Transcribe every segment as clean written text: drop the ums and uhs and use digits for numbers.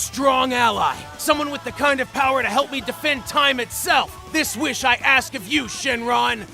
strong ally. Someone with the kind of power to help me defend time itself. This wish I ask of you, Shenron.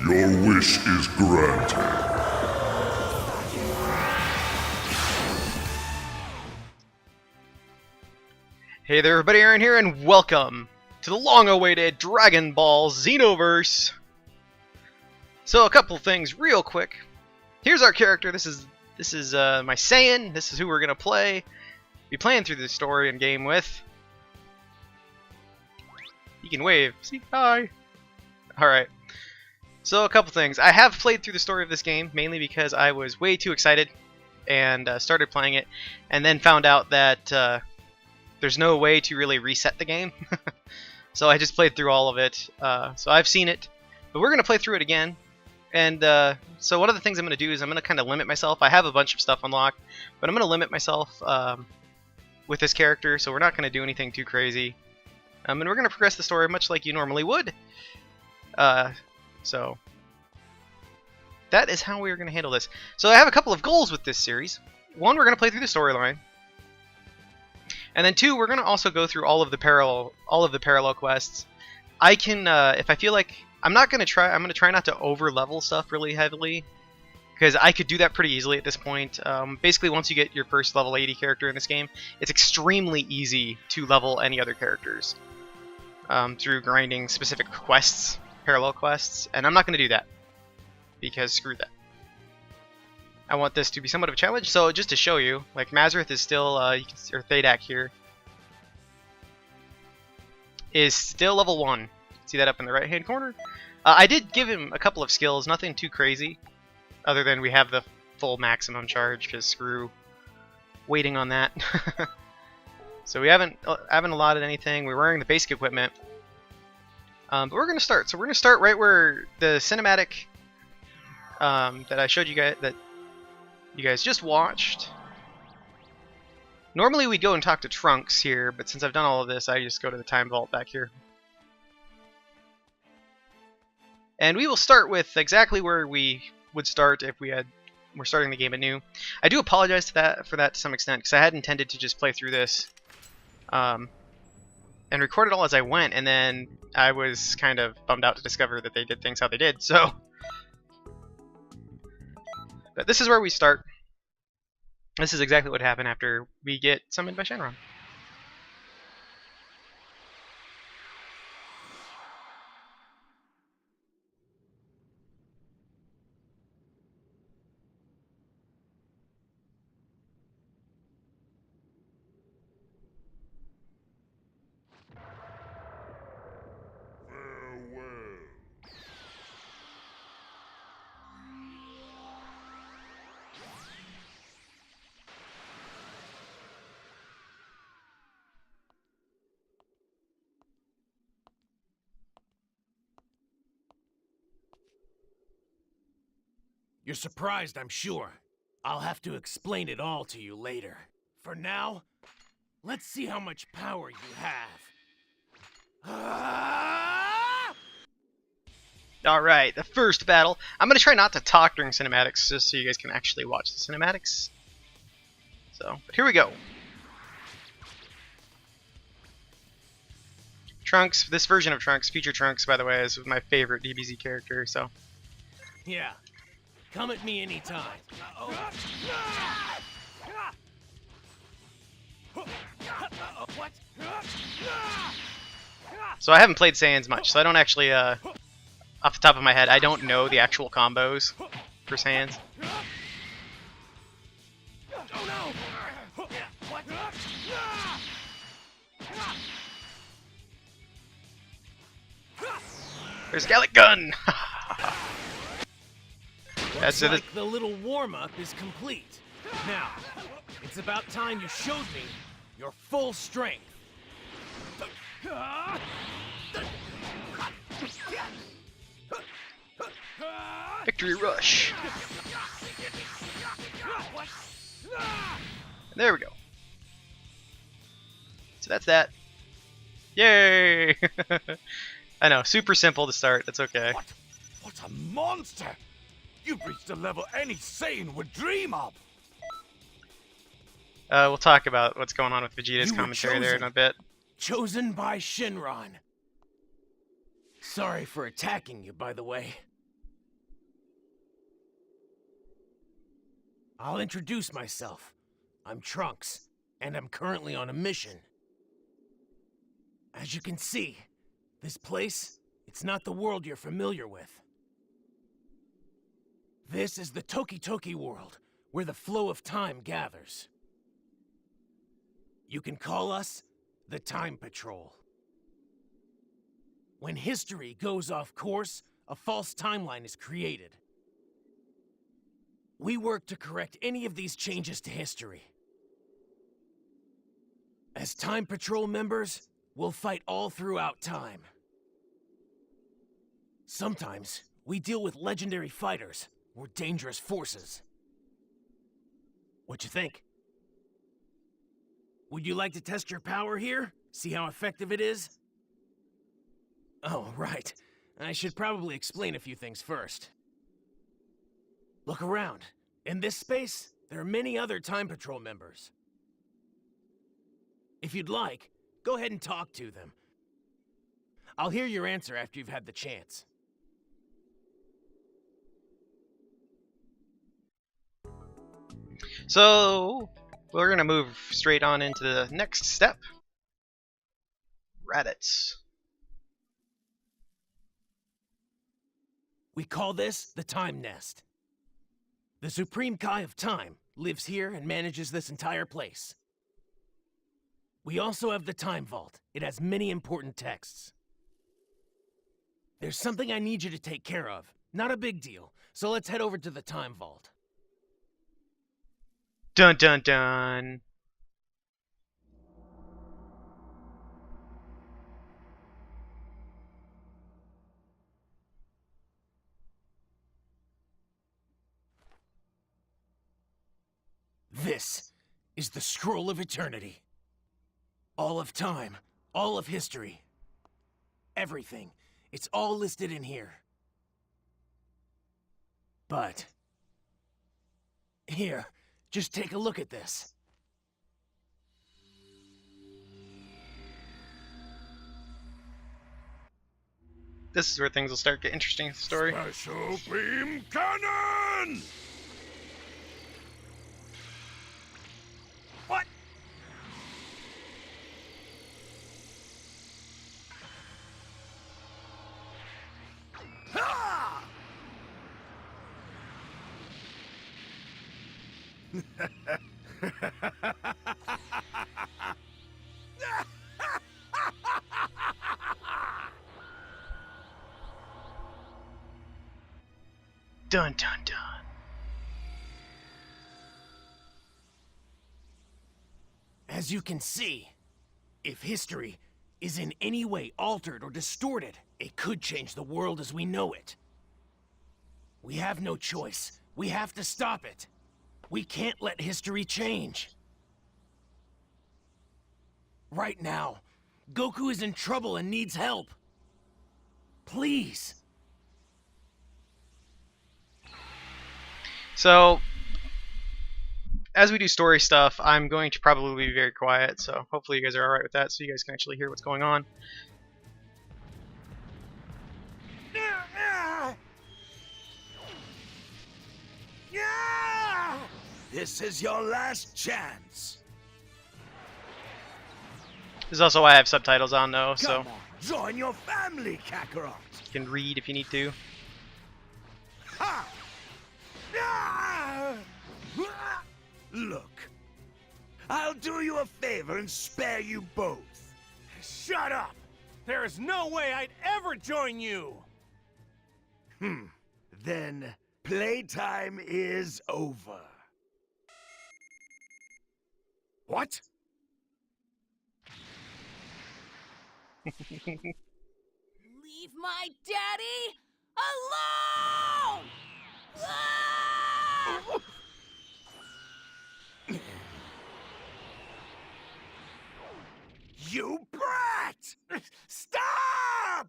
Your wish is granted. Hey there everybody, Aaron here, and welcome to the long-awaited Dragonball Xenoverse. So a couple things real quick. Here's our character. This is my Saiyan. This is who we're gonna be playing through the story and game with. You can wave. See, hi. Alright. So a couple things. I have played through the story of this game, mainly because I was way too excited and started playing it, and then found out that there's no way to really reset the game. So I just played through all of it. So I've seen it, but we're going to play through it again. And so one of the things I'm going to do is I'm going to kind of limit myself. I have a bunch of stuff unlocked, but I'm going to limit myself with this character, so we're not going to do anything too crazy. And we're going to progress the story much like you normally would. So that is how we're going to handle this. So I have a couple of goals with this series. One, we're going to play through the storyline. And then two, we're going to also go through all of the parallel quests. I can, if I feel like, I'm going to try not to over level stuff really heavily, because I could do that pretty easily at this point. Basically, once you get your first level 80 character in this game, it's extremely easy to level any other characters through grinding specific quests, parallel quests, and I'm not going to do that, because screw that. I want this to be somewhat of a challenge, so just to show you, like Mazrith is still, or Thadak here, is still level 1. See that up in the right hand corner? I did give him a couple of skills, nothing too crazy, other than we have the full maximum charge, because screw waiting on that. So we haven't allotted anything, we're wearing the basic equipment. But we're going to start. So we're going to start right where the cinematic that I showed you guys, that you guys just watched. Normally we'd go and talk to Trunks here, but since I've done all of this, I just go to the time vault back here. And we will start with exactly where we would start if we're starting the game anew. I do apologize for that to some extent, because I had intended to just play through this and record it all as I went, and then I was kind of bummed out to discover that they did things how they did, so. But this is where we start. This is exactly what happened after we get summoned by Shenron. You're surprised, I'm sure. I'll have to explain it all to you later. For now, let's see how much power you have. Alright, the first battle. I'm going to try not to talk during cinematics, just so you guys can actually watch the cinematics. So, but here we go. Trunks, this version of Trunks, Future Trunks, by the way, is my favorite DBZ character, so. Yeah. Come at me anytime. What? So I haven't played Saiyans much, so I don't actually, off the top of my head, I don't know the actual combos for Saiyans. Oh no! What? There's Gallic Gun! Looks like the little warm-up is complete. Now, it's about time you showed me your full strength. Victory Rush. There we go. So that's that. Yay! I know, super simple to start. That's okay. What a monster! You've reached a level any Saiyan would dream of. We'll talk about what's going on with Vegeta's You were commentary there in a bit. Chosen by Shinron. Sorry for attacking you, by the way. I'll introduce myself. I'm Trunks, and I'm currently on a mission. As you can see, this place, it's not the world you're familiar with. This is the Toki Toki world, where the flow of time gathers. You can call us the Time Patrol. When history goes off course, a false timeline is created. We work to correct any of these changes to history. As Time Patrol members, we'll fight all throughout time. Sometimes, we deal with legendary fighters or dangerous forces. What you think? Would you like to test your power here? See how effective it is? Oh, right. I should probably explain a few things first. Look around. In this space, there are many other Time Patrol members. If you'd like, go ahead and talk to them. I'll hear your answer after you've had the chance. So, we're gonna move straight on into the next step. Raditz. We call this the Time Nest. The Supreme Kai of Time lives here and manages this entire place. We also have the Time Vault. It has many important texts. There's something I need you to take care of. Not a big deal, so let's head over to the Time Vault. Dun dun dun. This is the Scroll of Eternity. All of time, all of history. Everything. It's all listed in here. But... here, just take a look at this. This is where things will start to get interesting in the story. Special beam cannon! What? Ha! Dun dun dun. As you can see, if history is in any way altered or distorted, it could change the world as we know it. We have no choice. We have to stop it. We can't let history change. Right now, Goku is in trouble and needs help. Please. So, as we do story stuff, I'm going to probably be very quiet, so hopefully you guys are alright with that, so you guys can actually hear what's going on. This is your last chance. This is also why I have subtitles on, though, so Come on, join your family, Kakarot. you can read if you need to. Ha! Ah! Look, I'll do you a favor and spare you both. Shut up! There is no way I'd ever join you! Then playtime is over. What? Leave my daddy alone! Ah! You brat! Stop!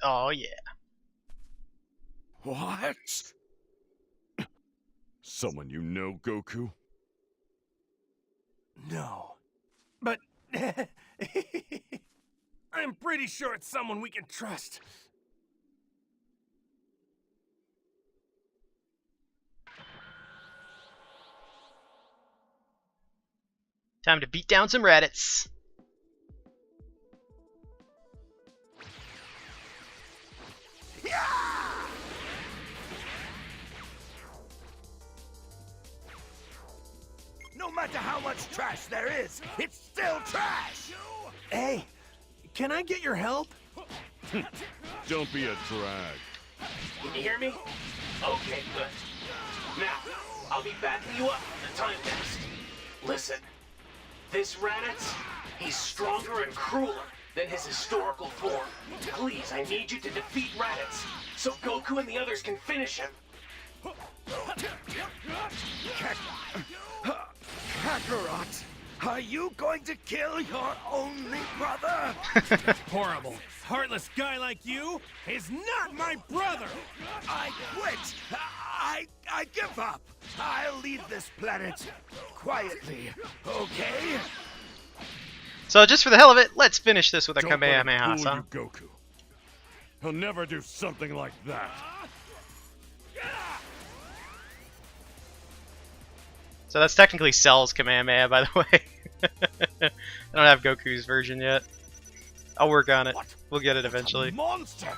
Oh yeah. What? Someone you know, Goku? No. But I'm pretty sure it's someone we can trust. Time to beat down some Raditz. No matter how much trash there is, it's still trash! Hey, can I get your help? Don't be a drag. Can you hear me? Okay, good. Now, I'll be backing you up from the time nest. Listen, this Raditz, he's stronger and crueler than his historical form. Please, I need you to defeat Raditz, so Goku and the others can finish him. Kakarot, are you going to kill your only brother? Horrible. Heartless guy like you is not my brother! I quit! I give up! I'll leave this planet quietly, okay? So just for the hell of it, let's finish this with a Don't let him Kamehameha. fool you, Goku. He'll never do something like that. So that's technically Cell's Kamehameha, by the way. I don't have Goku's version yet. I'll work on it. What? We'll get it What a eventually. monster!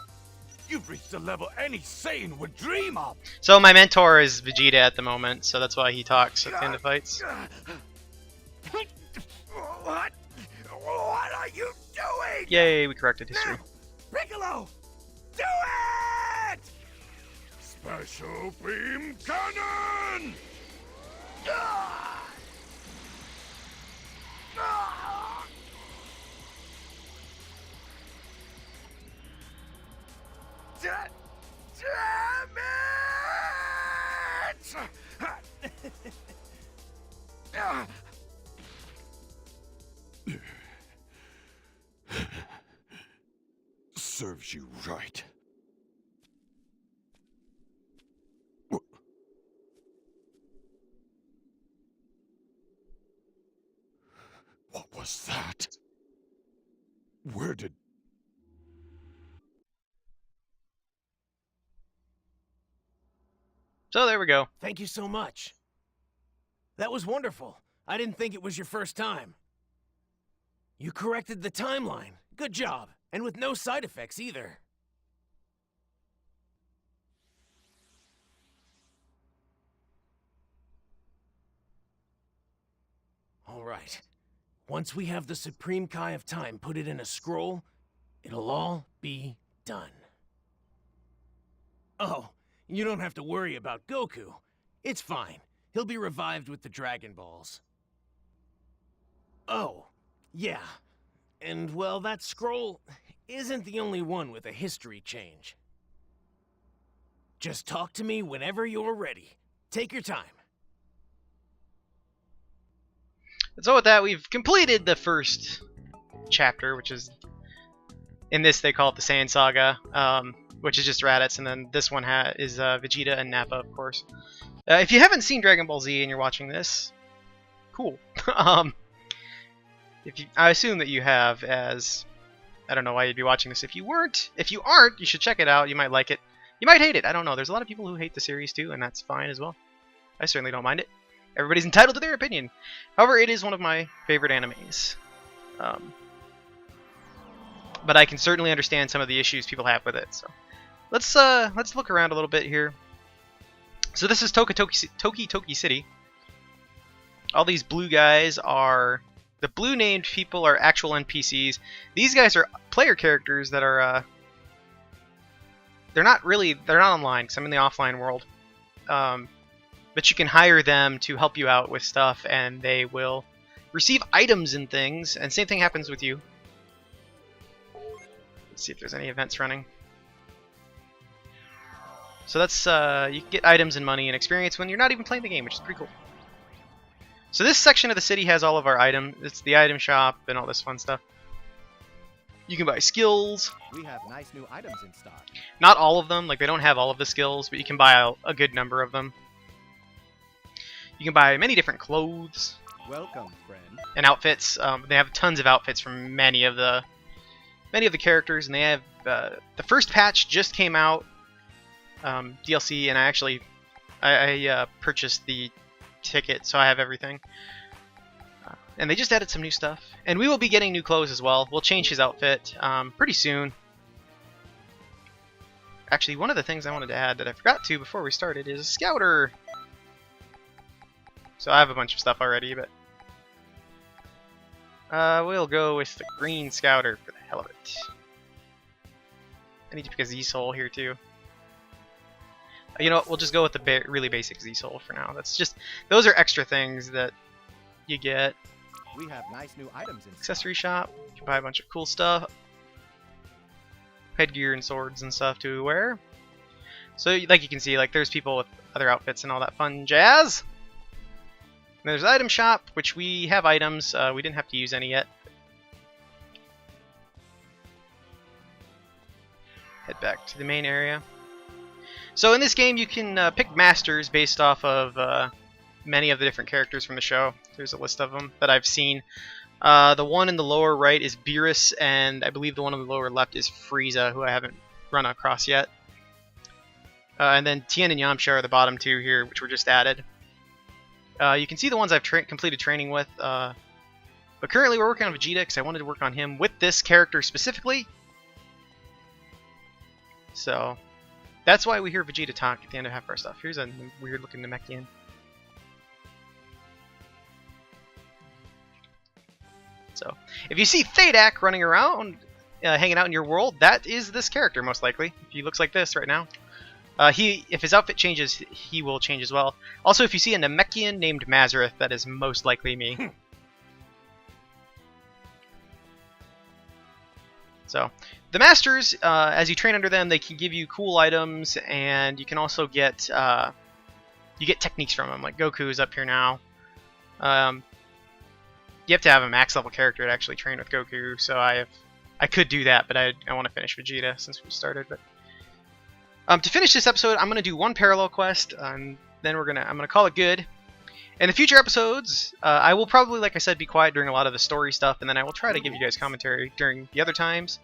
You've reached a level any sane would dream of! So my mentor is Vegeta at the moment, so that's why he talks at the end of fights. What? What are you doing? Yay, we corrected history. Now, Piccolo! Do it! Special Beam Cannon! Ah! Ah! Damn it! Ah! Serves you right. What was that? Where did... So there we go. Thank you so much. That was wonderful. I didn't think it was your first time. You corrected the timeline. Good job. And with no side effects either. All right. Once we have the Supreme Kai of Time put it in a scroll, it'll all be done. Oh, you don't have to worry about Goku. It's fine. He'll be revived with the Dragon Balls. Oh, yeah. And, well, that scroll isn't the only one with a history change. Just talk to me whenever you're ready. Take your time. So with that, we've completed the first chapter, which is, in this they call it the Saiyan Saga, which is just Raditz, and then this one is Vegeta and Nappa, of course. If you haven't seen Dragon Ball Z and you're watching this, cool. I assume that you have, as I don't know why you'd be watching this. If you aren't, you should check it out. You might like it. You might hate it. I don't know. There's a lot of people who hate the series too, and that's fine as well. I certainly don't mind it. Everybody's entitled to their opinion. However, it is one of my favorite animes. But I can certainly understand some of the issues people have with it. So let's look around a little bit here. So this is Toki City. All these blue guys are the blue named people are actual NPCs. These guys are player characters that are they're not online because I'm in the offline world. But you can hire them to help you out with stuff, and they will receive items and things. And same thing happens with you. Let's see if there's any events running. So that's you can get items and money and experience when you're not even playing the game, which is pretty cool. So this section of the city has all of our items. It's the item shop and all this fun stuff. You can buy skills. We have nice new items in stock. Not all of them, like they don't have all of the skills, but you can buy a good number of them. You can buy many different clothes. Welcome, friend. And outfits. They have tons of outfits from many of the characters, and they have the first patch just came out, DLC, and I purchased the ticket, so I have everything. And they just added some new stuff, and we will be getting new clothes as well. We'll change his outfit pretty soon. Actually, one of the things I wanted to add that I forgot to before we started is a scouter. So I have a bunch of stuff already, but we'll go with the green scouter for the hell of it. I need to pick a Z-Soul here too. You know what, we'll just go with the really basic Z-Soul for now. Those are extra things that you get. We have nice new items in stock. Accessory shop, you can buy a bunch of cool stuff. Headgear and swords and stuff to wear. So like you can see, like there's people with other outfits and all that fun jazz. And there's item shop, which we have items. We didn't have to use any yet. Head back to the main area. So in this game, you can pick masters based off of many of the different characters from the show. There's a list of them that I've seen. The one in the lower right is Beerus, and I believe the one on the lower left is Frieza, who I haven't run across yet. And then Tien and Yamcha are the bottom two here, which were just added. You can see the ones I've completed training with, but currently we're working on Vegeta because I wanted to work on him with this character specifically. So that's why we hear Vegeta talk at the end of half of our stuff. Here's a weird looking Namekian. So if you see Thadak running around, hanging out in your world, that is this character most likely. He looks like this right now. If his outfit changes, he will change as well. Also, if you see a Namekian named Mazrith, that is most likely me. So, the Masters, as you train under them, they can give you cool items, and you can also get you get techniques from them. Like Goku is up here now. You have to have a max level character to actually train with Goku, so I could do that, but I want to finish Vegeta since we started. But to finish this episode, I'm gonna do one parallel quest, and then I'm gonna call it good. In the future episodes, I will probably, like I said, be quiet during a lot of the story stuff, and then I will try to give you guys commentary during the other times.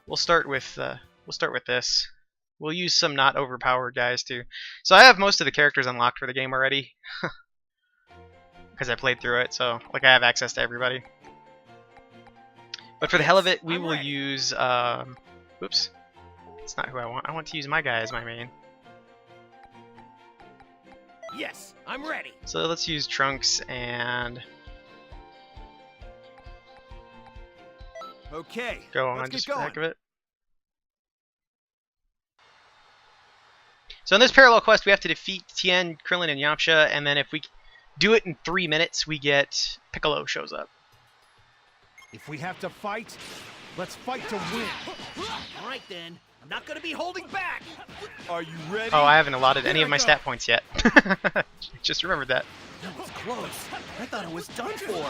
We'll start with this. We'll use some not overpowered guys too. So I have most of the characters unlocked for the game already, because I played through it. So like I have access to everybody. But for the hell of it, we will use. Oops, that's not who I want. I want to use my guy as my main. Yes, I'm ready. So let's use Trunks and Okay. go on let's just get for the going. heck of it. So in this parallel quest, we have to defeat Tien, Krillin, and Yamcha, and then if we do it in 3 minutes, we get Piccolo shows up. If we have to fight, let's fight to win. All right then, I'm not gonna be holding back. Are you ready? Oh, I haven't allotted any Here of my I go. stat points yet. Just remembered that. That was close. I thought it was done for.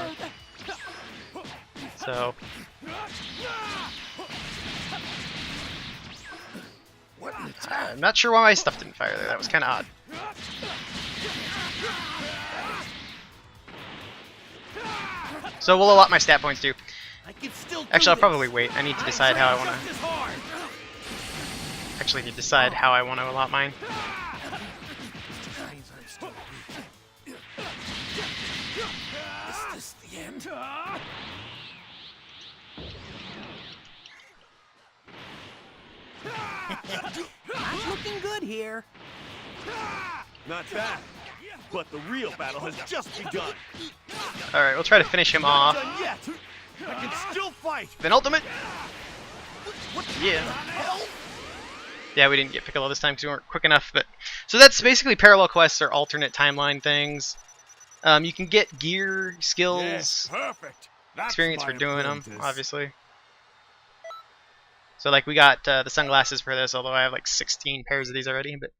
So What in the I'm not sure why my stuff didn't fire there. That was kind of odd. So we'll allot my stat points too. I can still. Actually, I'll probably wait. I need to decide how I want to. Actually, need to decide how I want to allot mine. Is this the end? I'm looking good here. Not bad. But the real battle has just begun. All right, we'll try to finish him off. Not done yet. I can still fight. Then ultimate. What Yeah. the hell? Yeah, we didn't get Piccolo this time because we weren't quick enough. But so that's basically parallel quests or alternate timeline things. You can get gear, skills, Yes, perfect. That's experience for my doing them, apprentice. obviously. So like we got the sunglasses for this, although I have like 16 pairs of these already. But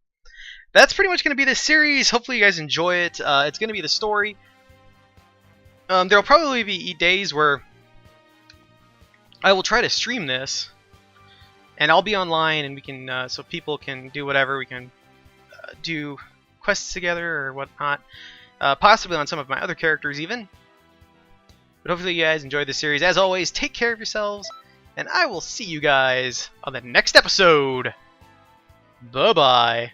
that's pretty much going to be this series. Hopefully you guys enjoy it. It's going to be the story. There'll probably be days where I will try to stream this, and I'll be online, and we can so people can do whatever. We can do quests together or whatnot, possibly on some of my other characters even. But hopefully you guys enjoyed this series. As always, take care of yourselves, and I will see you guys on the next episode. Bye-bye.